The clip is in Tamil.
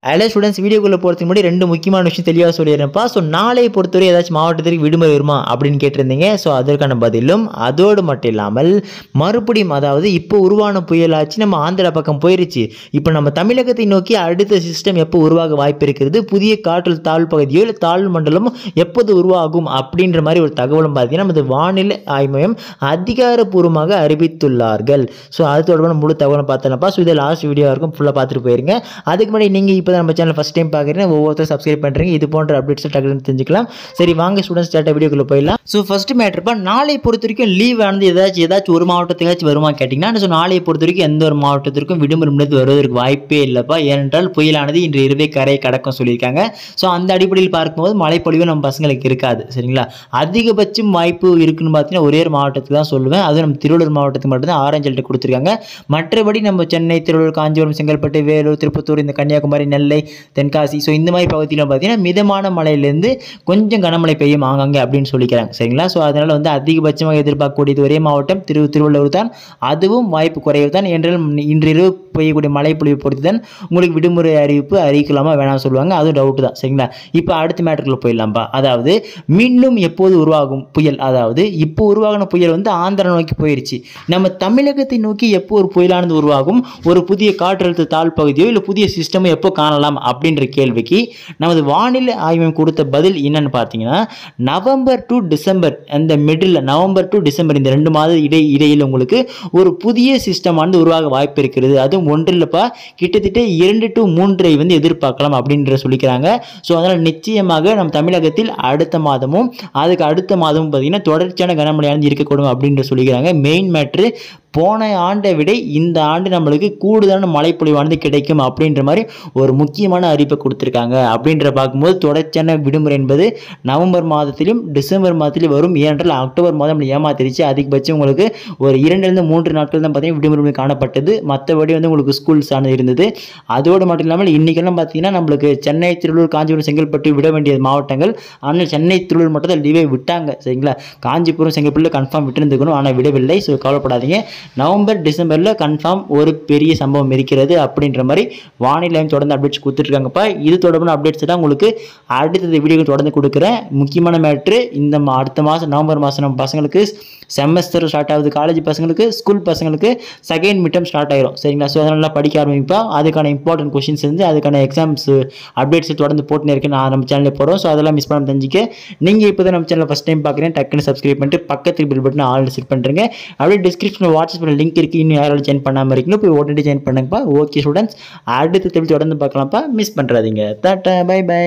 ஹலோ ஸ்டூடெண்ட்ஸ், வீடியோக்குள்ளே போகிறதுக்கு முன்னாடி ரெண்டு முக்கியமான விஷயம் தெளிவாக சொல்லிடுறேன்ப்பா. ஸோ நாளை பொறுத்தவரை ஏதாச்சும் மாவட்டத்திற்கு விடுமுறை வருமா அப்படின்னு கேட்டிருந்தீங்க. ஸோ அதற்கான பதிலும் அதோடு மட்டும் இல்லாமல் மறுபடியும், அதாவது இப்போ உருவான புயலாச்சு நம்ம ஆந்திரா பக்கம் போயிருச்சு. இப்போ நம்ம தமிழகத்தை நோக்கி அடுத்த சிஸ்டம் எப்போ உருவாக வாய்ப்பு இருக்கிறது, புதிய காற்றல் தாழ்வு பகுதியோ இல்லை தாழ்வு மண்டலமும் எப்போது உருவாகும் அப்படின்ற மாதிரி ஒரு தகவலும் பார்த்தீங்கன்னா நமது வானிலை ஆய்வு மையம் அதிகாரப்பூர்வமாக அறிவித்துள்ளார்கள். ஸோ அது தொடர்பான முழு தகவலும் பார்த்தேன்ப்பா. ஸோ இதை லாஸ்ட் வீடியோ இருக்கும் ஃபுல்லாக பார்த்துட்டு போயிருங்க. அதுக்கு முன்னாடி நீங்கள் இப்போ நம்ம சேனல் ஃபஸ்ட் டைம் பார்க்குறீங்க, ஒவ்வொருத்தரும் சப்ஸ்கிரைப் பண்ணுறீங்க. இது போன்ற அப்டேட்ஸ் டக்குன்னு தெரிஞ்சுக்கலாம். சரி வாங்க ஸ்டூடெண்ட்ஸ், டேட்டா வீடியோக்குள்ளே போயிடலாம். ஸோ ஃபஸ்ட்டு மேட்ருப்பா, நாளை பொறுத்த வரைக்கும் லீவ் ஆனது ஏதாச்சும் ஒரு மாவட்டத்துக்காச்சும் வருமா கேட்டிங்கன்னா, ஸோ நாளையை பொறுத்த வரைக்கும் எந்த ஒரு மாவட்டத்திற்கும் விடுமுறை வருவதற்கு வாய்ப்பே இல்லைப்பா. ஏனென்றால் புயலானது இன்று இரவே கரையை கடக்கும் சொல்லியிருக்காங்க. ஸோ அந்த அடிப்படையில் பார்க்கும்போது மழைப்பொழிவு நம்ம பசங்களுக்கு இருக்காது. சரிங்களா? அதிகபட்சம் வாய்ப்பு இருக்குன்னு பார்த்தீங்கன்னா ஒரே ஒரு மாவட்டத்துக்கு தான் சொல்லுவேன். அதுவும் நம்ம திருவள்ளூர் மாவட்டத்துக்கு மட்டும்தான் ஆரஞ்சு அலர்ட் கொடுத்துருக்காங்க. மற்றபடி நம்ம சென்னை, திருவள்ளூர், காஞ்சிபுரம், செங்கல்பட்டு, வேலூர், திருப்பத்தூர், இந்த கன்னியாகுமரி, நெல்லை, தென்காசி, ஸோ இந்த மாதிரி பகுதியில் பார்த்தீங்கன்னா மிதமான மழையிலேருந்து கொஞ்சம் கனமழை பெய்யும் ஆங்காங்கே அப்படின்னு சொல்லிக்கிறாங்க. சரிங்களா? ஸோ அதனால் அதிகபட்சமாக எதிர்பார்க்கக்கூடியது ஒரே மாவட்டம் திருவள்ளூர் தான். அதுவும் வாய்ப்பு குறைவு தான். என்றால் இன்றிரவு பெய்யக்கூடிய மழை பொழிவு பொறுத்து தான் உங்களுக்கு விடுமுறை அறிவிப்பு அறிவிக்கலாமா வேணாம் சொல்லுவாங்க. அதுவும் டவுட்டு தான். சரிங்களா? இப்போ அடுத்த மேட்டருக்குள்ள போயிடலாம்பா. அதாவது மீண்டும் எப்போது உருவாகும் புயல், அதாவது இப்போ உருவாகின புயல் ஆந்திரா நோக்கி போயிடுச்சு. நம்ம தமிழகத்தை நோக்கி எப்போ ஒரு புயலானது உருவாகும், ஒரு புதிய காற்றழுத்த தாழ் பகுதியோ இல்லை புதிய சிஸ்டமோ எப்போ காணலாம் அப்படின்ற கேள்விக்கு நமது வானிலை ஆய்வு கொடுத்த பதில் என்னன்னு பார்த்தீங்கன்னா, நவம்பர் டு டிசம்பர், அந்த மிடில் நவம்பர் டு டிசம்பர் இந்த 2 மாத இடையில் உங்களுக்கு ஒரு புதிய சிஸ்டமானது உருவாக வாய்ப்பு இருக்கிறது. அதுவும் ஒன்றில்ப்பா, கிட்டத்தட்ட 2 to 3 எதிர்பார்க்கலாம் அப்படின்ற சொல்லிக்கிறாங்க. ஸோ அதனால் நிச்சயமாக நம்ம தமிழகத்தில் அடுத்த மாதமும் அதுக்கு அடுத்த மாதமும் பார்த்தீங்கன்னா தொடர்ச்சியான கனமழையானது இருக்கக்கூடும் அப்படின்ற சொல்லிக்கிறாங்க. மெயின் மேட்ரு, போன ஆண்டை விட இந்த ஆண்டு நம்மளுக்கு கூடுதலான மழைப்பொழிவானது கிடைக்கும் அப்படின்ற மாதிரி ஒரு முக்கியமான அறிவிப்பை கொடுத்துருக்காங்க. அப்படின்ற பார்க்கும்போது தொடர்ச்சியான விடுமுறை என்பது நவம்பர் மாதத்திலும் டிசம்பர் மாதத்திலும் வரும். ஏனென்றால் அக்டோபர் மாதம் ஏமாத்திருச்சு. அதிகபட்சம் உங்களுக்கு ஒரு 2-3 நாட்கள் தான் பார்த்தீங்கன்னா விடுமுறை காணப்பட்டது. மற்றபடி உங்களுக்கு ஸ்கூல்ஸ் ஆனது இருந்தது. அதோடு மட்டும் இல்லாமல் இன்றைக்கெல்லாம் பார்த்தீங்கன்னா நம்மளுக்கு சென்னை, திருவள்ளூர், காஞ்சிபுரம், செங்கல்பட்டு விட வேண்டிய மாவட்டங்கள், ஆனால் சென்னை, திருவள்ளூர் மட்டும் தான் லீவே விட்டாங்க. சரிங்களா? காஞ்சிபுரம், செங்கல்பட்டு கன்ஃபார்ம் விட்டுருந்துக்கணும், ஆனால் விடவில்லை. ஸோ கவலைப்படாதீங்க. நவம்பர் டிசம்பரில் கன்ஃபார்ம் ஒரு பெரிய சம்பவம் இருக்கிறது அப்படின்ற மாதிரி வானிலை தொடர்ந்து அப்டேட்ஸ் கொடுத்துட்ருக்காங்கப்பா. இது தொடர்பான அப்டேட்ஸ் தான் உங்களுக்கு அடுத்த வீடியோ தொடர்ந்து கொடுக்குறேன். முக்கியமான மேட்ரு, இந்த அடுத்த மாதம் நவம்பர் மாதம் நம்ம பசங்களுக்கு செமஸ்டர் ஸ்டார்ட் ஆகுது. காலேஜ் பசங்களுக்கு, ஸ்கூல் பசங்களுக்கு செகண்ட் மிட் டர்ம் ஸ்டார்ட் ஆகிரும். சரிங்களா? ஸோ அதனால் படிக்க ஆரம்பிப்பா. அதுக்கான இம்பார்ட்டன்ட் கொஷின்ஸ் அதுக்கான எக்ஸாம்ஸ் அப்டேட்ஸ் தொடர்ந்து போட்டுன்னு இருக்கு. நான் நம்ம சேனலில் போகிறோம். ஸோ அதெல்லாம் மிஸ் பண்ணாமல் தெரிஞ்சுக்க, நீங்கள் இப்போ தான் நம்ம சேனலில் ஃபஸ்ட் டைம் பார்க்குறேன், டக்குன்னு சப்ஸ்கிரைப் பண்ணிட்டு பக்கத்துக்கு பில் பட்டன் ஆல் செட் பண்ணுறேங்க. அப்படியே டிஸ்கிரிப்ஷனில் வாட்ஸ்அப்பில் லிங்க் இருக்குது. இன்னும் யாராவது ஜாயின் பண்ணாமல் இருக்கீங்களோ போய் உடனே ஜாயின் பண்ணுங்கப்பா. ஓகே ஸ்டூடெண்ட்ஸ், அடுத்த தொடர்ந்து பார்க்கலாம்ப்பா. மிஸ் பண்ணுறாதீங்க. Tata, bye by.